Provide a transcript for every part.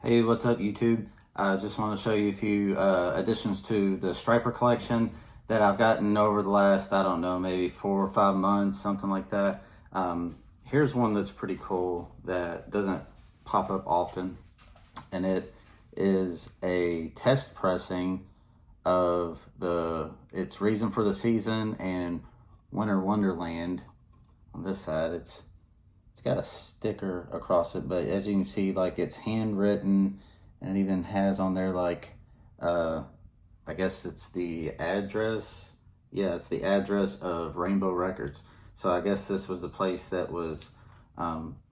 Hey, what's up, YouTube? I just want to show you a few additions to the Stryper collection that I've gotten over the last, I don't know, maybe 4 or 5 months, something like that. Here's one that's pretty cool that doesn't pop up often, and it is a test pressing of its Reason for the Season and Winter Wonderland. On this side, it's got a sticker across it, but as you can see, like, it's handwritten, and it even has on there, like, uh I guess it's the address. Yeah, it's the address of Rainbow Records. So I guess this was the place that was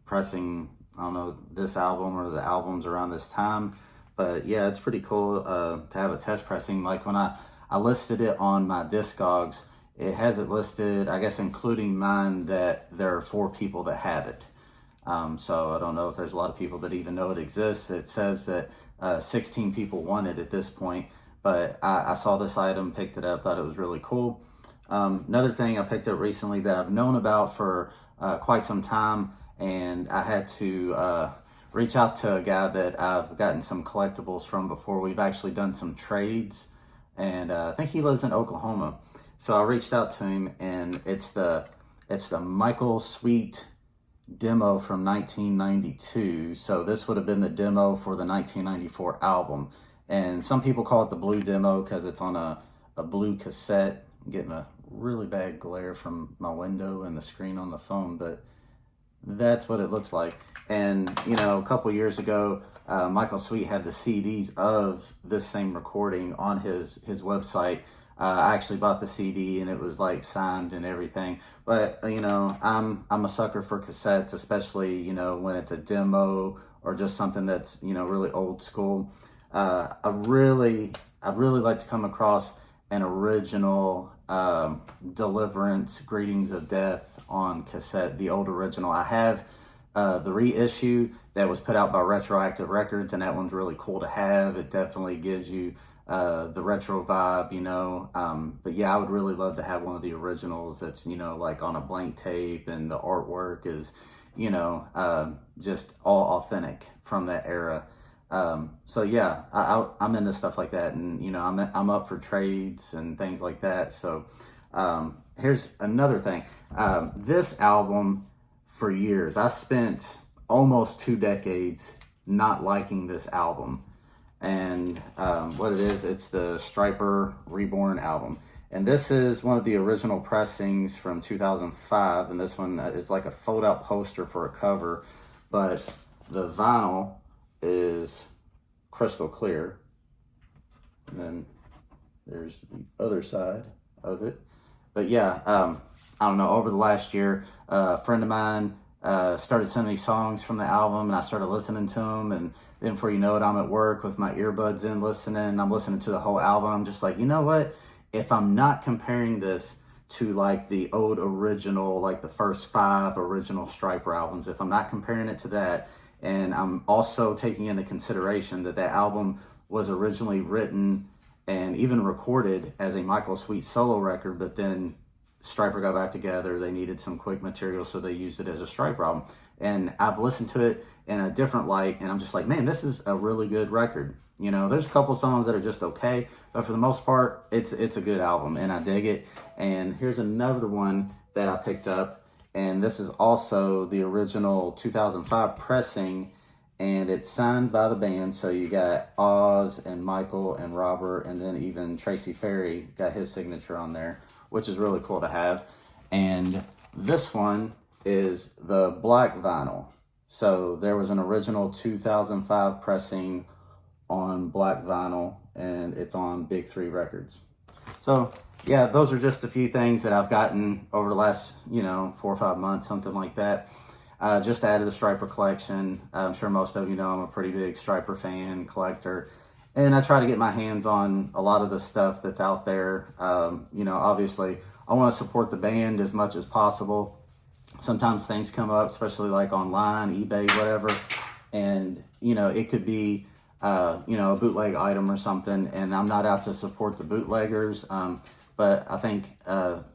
pressing, I don't know, this album or the albums around this time. But yeah, it's pretty cool to have a test pressing. Like, when I listed it on my Discogs, it has it listed, I guess including mine, that there are 4 people that have it. So I don't know if there's a lot of people that even know it exists. It says that 16 people want it at this point, but I saw this item, picked it up, thought it was really cool. Another thing I picked up recently that I've known about for quite some time, and I had to reach out to a guy that I've gotten some collectibles from before. We've actually done some trades, and I think he lives in Oklahoma. So I reached out to him, and it's the Michael Sweet demo from 1992. So this would have been the demo for the 1994 album. And some people call it the blue demo because it's on a blue cassette. I'm getting a really bad glare from my window and the screen on the phone, but that's what it looks like. And, you know, a couple years ago, Michael Sweet had the CDs of this same recording on his website. I actually bought the CD, and it was like signed and everything. But you know, I'm a sucker for cassettes, especially, you know, when it's a demo or just something that's, you know, really old school. I'd really like to come across an original Deliverance Greetings of Death on cassette, the old original. I have the reissue that was put out by Retroactive Records, and that one's really cool to have. It definitely gives you the retro vibe, you know. But yeah, I would really love to have one of the originals that's, you know, like on a blank tape, and the artwork is, you know, just all authentic from that era. So yeah, I'm into stuff like that, and you know, I'm up for trades and things like that. So here's another thing. This album, for years, I spent almost 2 decades not liking this album. And what it is, it's the Stryper Reborn album. And this is one of the original pressings from 2005. And this one is like a fold-out poster for a cover. But the vinyl is crystal clear. And then there's the other side of it. But yeah, I don't know, over the last year, a friend of mine started sending me songs from the album, and I started listening to them. And then before you know it, I'm at work with my earbuds in listening. I'm listening to the whole album. I'm just like, you know what? If I'm not comparing this to like the old original, like the first 5 original Stryper albums, if I'm not comparing it to that, and I'm also taking into consideration that that album was originally written and even recorded as a Michael Sweet solo record, but then Stryper got back together, they needed some quick material, so they used it as a Stryper album. And I've listened to it in a different light, and I'm just like, man, this is a really good record. You know, there's a couple songs that are just okay, but for the most part, it's a good album, and I dig it. And here's another one that I picked up, and this is also the original 2005 pressing, and it's signed by the band. So you got Oz and Michael and Robert, and then even Tracy Ferry got his signature on there, which is really cool to have. And this one is the black vinyl. So there was an original 2005 pressing on black vinyl, and it's on Big 3 Records. So yeah, those are just a few things that I've gotten over the last, you know, 4 or 5 months, something like that. Just added the Stryper collection. I'm sure most of you know I'm a pretty big Stryper fan, collector, and I try to get my hands on a lot of the stuff that's out there. You know, obviously, I want to support the band as much as possible. Sometimes things come up, especially like online, eBay, whatever, and, you know, it could be, you know, a bootleg item or something, and I'm not out to support the bootleggers. But I think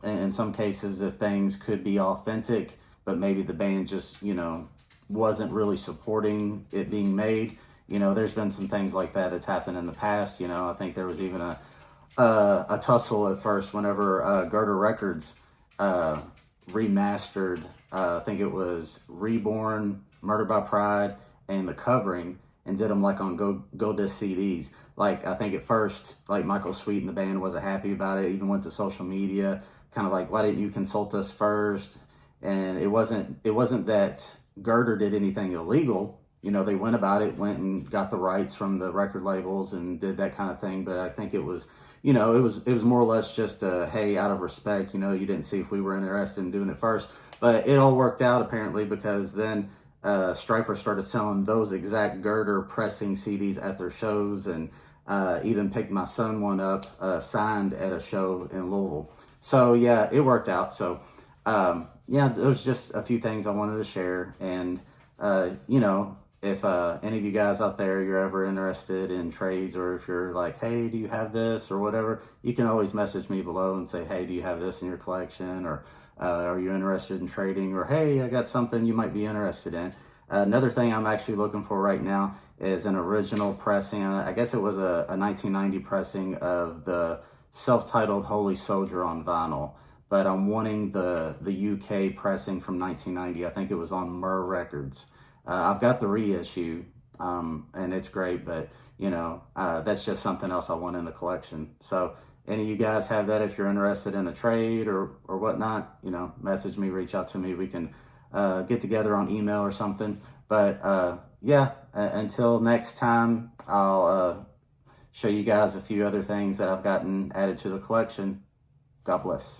in some cases, if things could be authentic, but maybe the band just, you know, wasn't really supporting it being made, there's been some things like that that's happened in the past. I think there was even a tussle at first whenever Girder Records remastered, I think it was Reborn, Murder by Pride, and The Covering, and did them like on Go Disc CDs. Like, I think at first, like, Michael Sweet and the band wasn't happy about it, even went to social media, kind of like, why didn't you consult us first? And it wasn't that Girder did anything illegal. They went about it, went and got the rights from the record labels and did that kind of thing. But I think it was, it was more or less just hey, out of respect, you didn't see if we were interested in doing it first. But it all worked out apparently, because then Stryper started selling those exact Girder pressing CDs at their shows, and even picked my son one up signed at a show in Louisville. So yeah, it worked out. So yeah, there's just a few things I wanted to share. And if any of you guys out there, you're ever interested in trades, or if you're like, hey, do you have this or whatever, you can always message me below and say, hey, do you have this in your collection? Or are you interested in trading? Or hey, I got something you might be interested in. Another thing I'm actually looking for right now is an original pressing. I guess it was a 1990 pressing of the self-titled Holy Soldier on vinyl, but I'm wanting the UK pressing from 1990. I think it was on Myrrh Records. I've got the reissue, and it's great, but that's just something else I want in the collection. So any of you guys have that? If you're interested in a trade or whatnot, message me, reach out to me. We can get together on email or something. But yeah, until next time, I'll show you guys a few other things that I've gotten added to the collection. God bless.